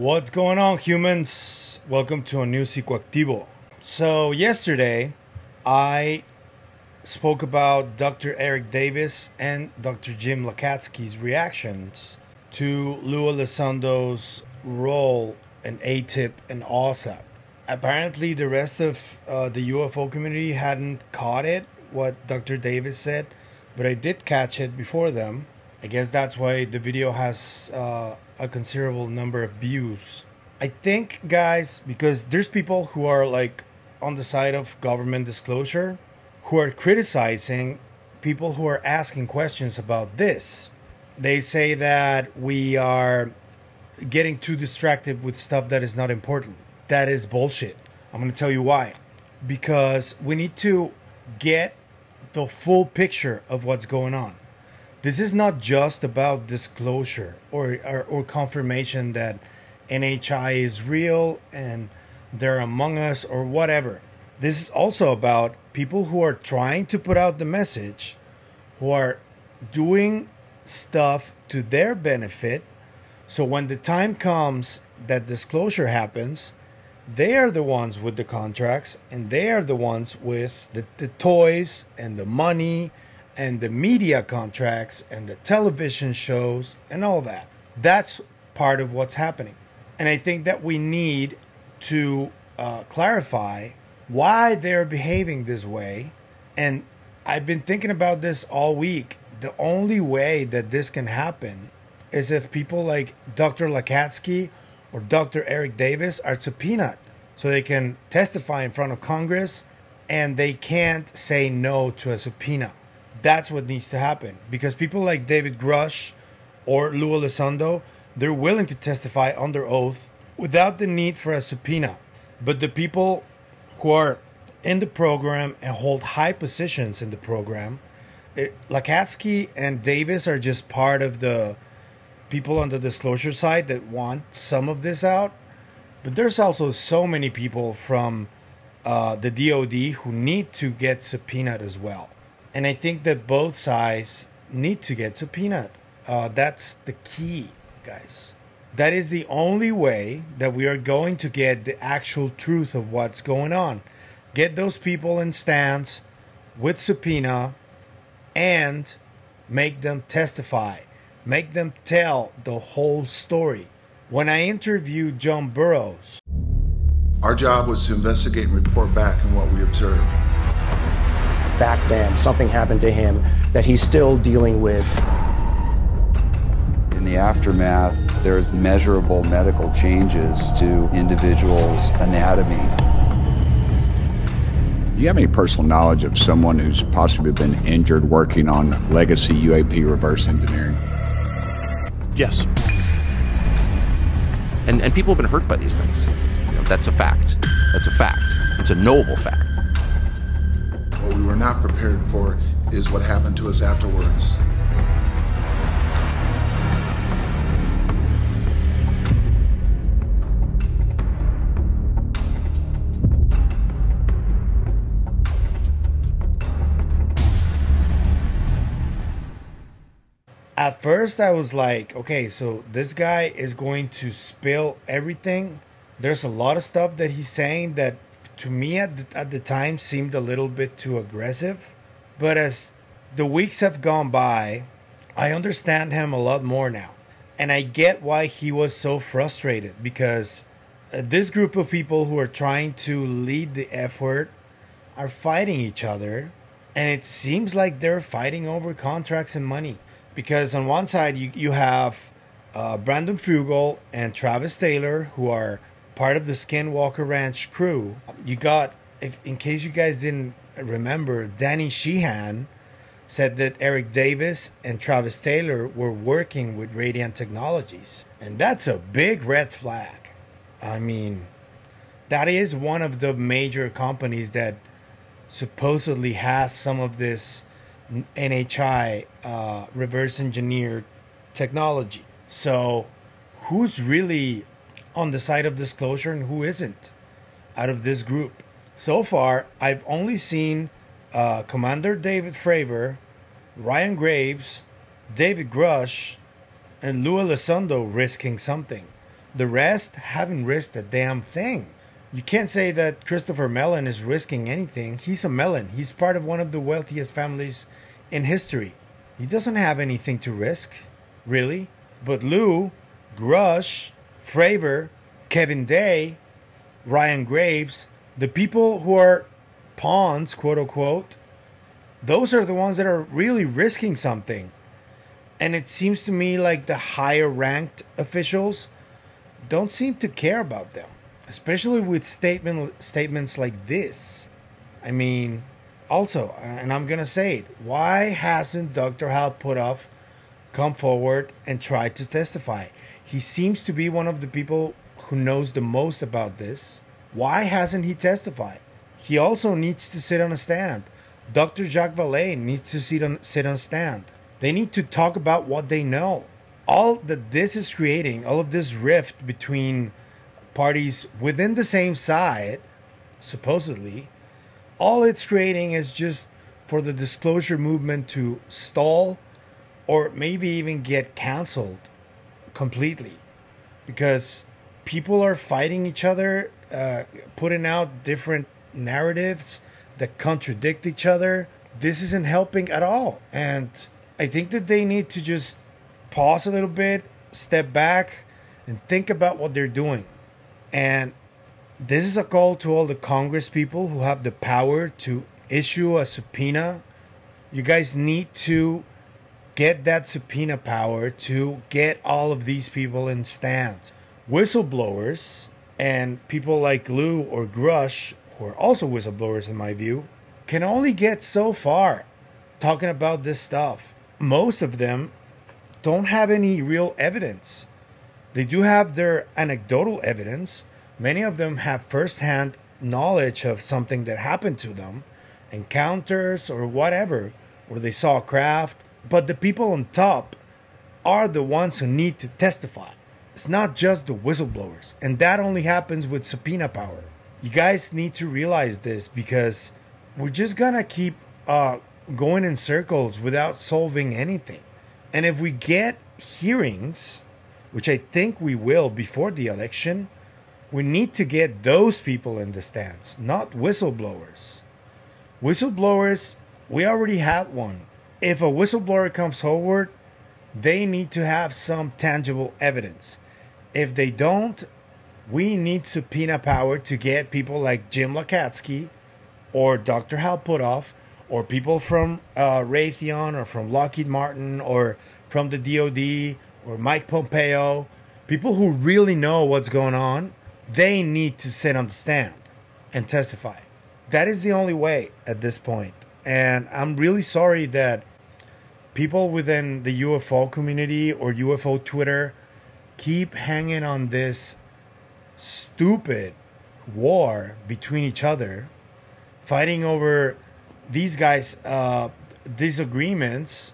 What's going on, humans? Welcome to a new Psicoactivo. So yesterday I spoke about Dr. Eric Davis and Dr. Jim Lacatski's reactions to Lue Elizondo's role in ATIP and OSAP. Apparently the rest of the UFO community hadn't caught it, what Dr. Davis said, but I did catch it before them. I guess that's why the video has a considerable number of views. I think, guys, because there's people who are like on the side of government disclosure, who are criticizing people who are asking questions about this. They say that we are getting too distracted with stuff that is not important. That is bullshit. I'm going to tell you why. Because we need to get the full picture of what's going on. This is not just about disclosure or confirmation that NHI is real and they're among us or whatever. This is also about people who are trying to put out the message, who are doing stuff to their benefit. So when the time comes that disclosure happens, they are the ones with the contracts and they are the ones with the toys and the money and the media contracts and the television shows and all that. That's part of what's happening. And I think that we need to clarify why they're behaving this way. And I've been thinking about this all week. The only way that this can happen is if people like Dr. Lacatski or Dr. Eric Davis are subpoenaed so they can testify in front of Congress and they can't say no to a subpoena. That's what needs to happen, because people like David Grush or Lue Elizondo, they're willing to testify under oath without the need for a subpoena. But the people who are in the program and hold high positions in the program, Lacatski and Davis are just part of the people on the disclosure side that want some of this out. But there's also so many people from the DOD who need to get subpoenaed as well. And I think that both sides need to get subpoenaed. That's the key, guys. That is the only way that we are going to get the actual truth of what's going on. Get those people in stands with subpoena and make them testify. Make them tell the whole story. When I interviewed John Burroughs, our job was to investigate and report back on what we observed. Back then, something happened to him that he's still dealing with. In the aftermath, there's measurable medical changes to individuals' anatomy. Do you have any personal knowledge of someone who's possibly been injured working on legacy UAP reverse engineering? Yes. And people have been hurt by these things. You know, that's a fact. That's a fact. It's a knowable fact. What we were not prepared for is what happened to us afterwards. at first I was like, okay, so this guy is going to spill everything. There's a lot of stuff that he's saying that to me at the time seemed a little bit too aggressive. But as the weeks have gone by, I understand him a lot more now. And I get why he was so frustrated, because this group of people who are trying to lead the effort are fighting each other. And it seems like they're fighting over contracts and money. Because on one side, you have Brandon Fugel and Travis Taylor, who are part of the Skinwalker Ranch crew. You got, in case you guys didn't remember, Danny Sheehan said that Eric Davis and Travis Taylor were working with Radiant Technologies. And that's a big red flag. I mean, that is one of the major companies that supposedly has some of this NHI reverse engineered technology. So who's really on the side of disclosure and who isn't out of this group? So far, I've only seen Commander David Fravor, Ryan Graves, David Grush, and Lue Elizondo risking something. The rest haven't risked a damn thing. You can't say that Christopher Mellon is risking anything. He's a Mellon. He's part of one of the wealthiest families in history. He doesn't have anything to risk, really. But Lue, Grush, Fravor, Kevin Day, Ryan Graves, the people who are pawns, quote unquote, those are the ones that are really risking something. And it seems to me like the higher ranked officials don't seem to care about them, especially with statements like this. I mean, also, and I'm going to say it, why hasn't Dr. Hal Puthoff come forward and tried to testify? He seems to be one of the people who knows the most about this. Why hasn't he testified? He also needs to sit on a stand. Dr. Jacques Vallée needs to sit on a stand. They need to talk about what they know. All that this is creating, all of this rift between parties within the same side, supposedly, all it's creating is just for the disclosure movement to stall or maybe even get canceled completely. Because people are fighting each other, putting out different narratives that contradict each other. This isn't helping at all. And I think that they need to just pause a little bit, step back, and think about what they're doing. And this is a call to all the Congress people who have the power to issue a subpoena. You guys need to get that subpoena power to get all of these people in stands. Whistleblowers and people like Lue or Grush, who are also whistleblowers in my view, can only get so far talking about this stuff. Most of them don't have any real evidence. They do have their anecdotal evidence. Many of them have firsthand knowledge of something that happened to them, encounters or whatever, where they saw a craft. But the people on top are the ones who need to testify. It's not just the whistleblowers. And that only happens with subpoena power. You guys need to realize this, because we're just gonna keep going in circles without solving anything. And if we get hearings, which I think we will before the election, we need to get those people in the stands, not whistleblowers. Whistleblowers, we already had one. If a whistleblower comes forward, they need to have some tangible evidence. If they don't, we need subpoena power to get people like Jim Lacatski or Dr. Hal Puthoff or people from Raytheon or from Lockheed Martin or from the DOD or Mike Pompeo, people who really know what's going on. They need to sit on the stand and testify. That is the only way at this point. And I'm really sorry that people within the UFO community or UFO Twitter keep hanging on this stupid war between each other, fighting over these guys' disagreements,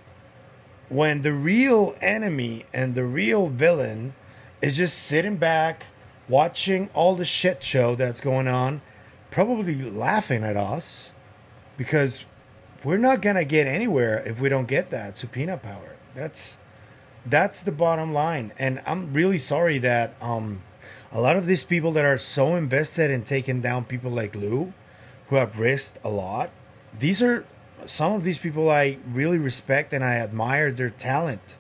when the real enemy and the real villain is just sitting back, watching all the shit show that's going on, probably laughing at us, because we're not gonna get anywhere if we don't get that subpoena power. That's the bottom line. And I'm really sorry that a lot of these people that are so invested in taking down people like Lue, who have risked a lot, these are some of these people I really respect and I admire their talent.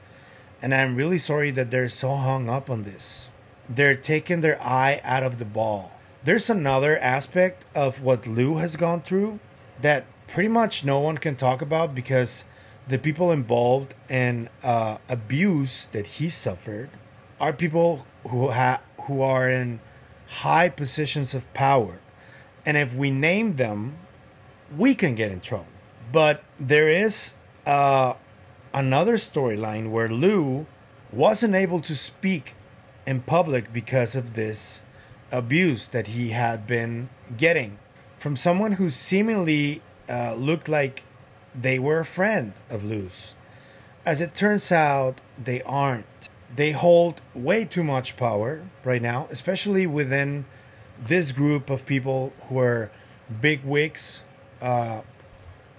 And I'm really sorry that they're so hung up on this. They're taking their eye out of the ball. There's another aspect of what Lue has gone through that pretty much no one can talk about, because the people involved in abuse that he suffered are people who are in high positions of power. And if we name them, we can get in trouble. But there is another storyline where Lue wasn't able to speak in public because of this abuse that he had been getting from someone who seemingly looked like they were a friend of Lue's. As it turns out, they aren't. They hold way too much power right now, especially within this group of people who are big wigs,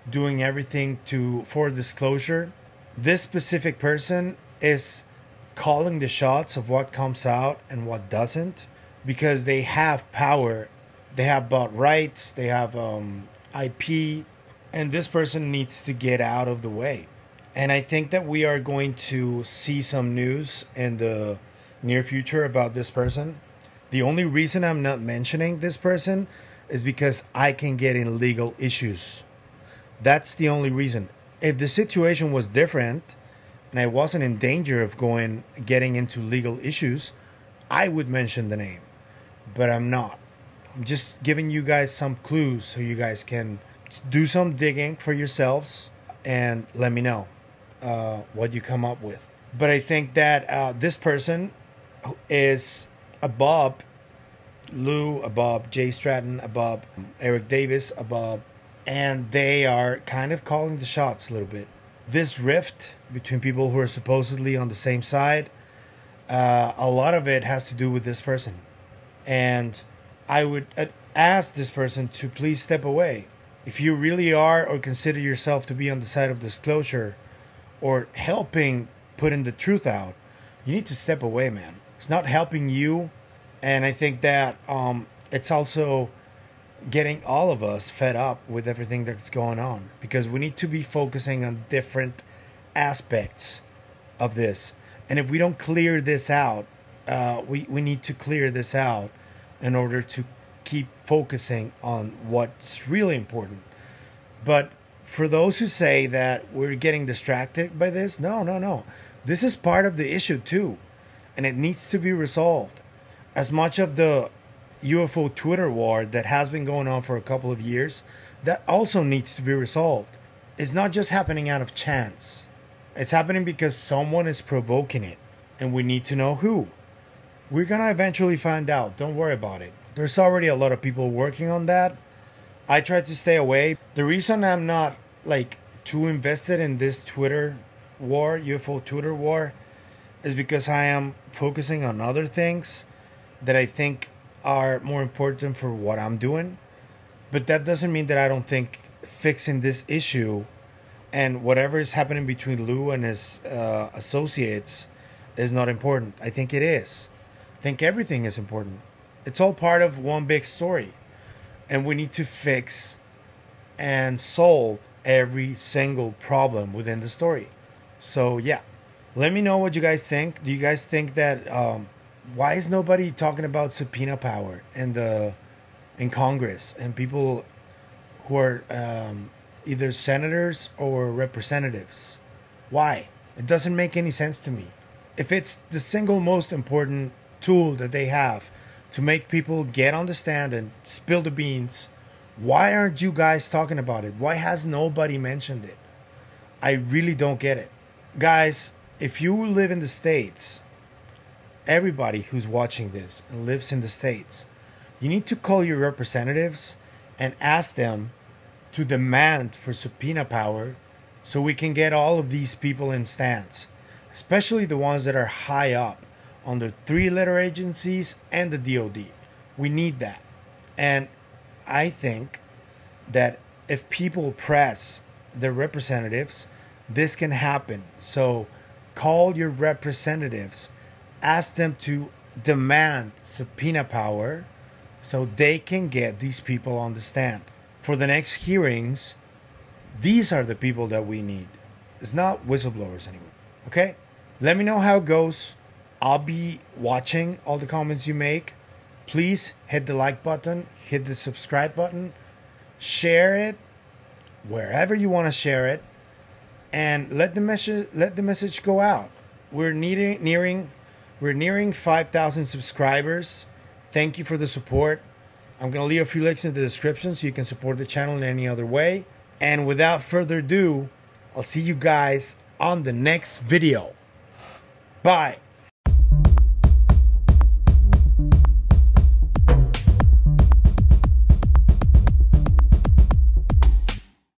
doing everything for disclosure. This specific person is calling the shots of what comes out and what doesn't, because they have power. They have bought rights, they have IP, and this person needs to get out of the way. And I think that we are going to see some news in the near future about this person. The only reason I'm not mentioning this person is because I can get in legal issues. That's the only reason. If the situation was different and I wasn't in danger of getting into legal issues, I would mention the name. But I'm not. I'm just giving you guys some clues so you guys can do some digging for yourselves and let me know what you come up with. But I think that this person is above Lue, above Jay Stratton, above Eric Davis, above, and they are kind of calling the shots a little bit. This rift between people who are supposedly on the same side, a lot of it has to do with this person. And I would ask this person to please step away. If you really are or consider yourself to be on the side of disclosure or helping putting the truth out, you need to step away, man. It's not helping you. And I think that it's also getting all of us fed up with everything that's going on, because we need to be focusing on different aspects of this. And if we don't clear this out, we need to clear this out in order to keep focusing on what's really important. But for those who say that we're getting distracted by this, no. This is part of the issue too, and it needs to be resolved. As much of the UFO Twitter war that has been going on for a couple of years, that also needs to be resolved. It's not just happening out of chance. It's happening because someone is provoking it, and we need to know who. We're gonna eventually find out. Don't worry about it. There's already a lot of people working on that. I try to stay away. The reason I'm not too invested in this Twitter war, UFO Twitter war, is because I am focusing on other things that I think are more important for what I'm doing. But that doesn't mean that I don't think fixing this issue and whatever is happening between Lue and his associates is not important. I think it is. I think everything is important. It's all part of one big story. And we need to fix and solve every single problem within the story. So yeah, let me know what you guys think. Do you guys think that why is nobody talking about subpoena power in Congress and people who are either senators or representatives? Why? It doesn't make any sense to me. If it's the single most important tool that they have to make people get on the stand and spill the beans, why aren't you guys talking about it? Why has nobody mentioned it? I really don't get it. Guys, if you live in the States, everybody who's watching this and lives in the States, you need to call your representatives and ask them to demand for subpoena power so we can get all of these people in stands, especially the ones that are high up on the three-letter agencies and the DOD. We need that. And I think that if people press their representatives, this can happen. So call your representatives, ask them to demand subpoena power so they can get these people on the stand. For the next hearings, these are the people that we need. It's not whistleblowers anymore. Okay? Let me know how it goes. I'll be watching all the comments you make. Please hit the like button, hit the subscribe button, share it wherever you want to share it, and let the message go out. We're nearing 5,000 subscribers. Thank you for the support. I'm going to leave a few links in the description so you can support the channel in any other way. And without further ado, I'll see you guys on the next video. Bye.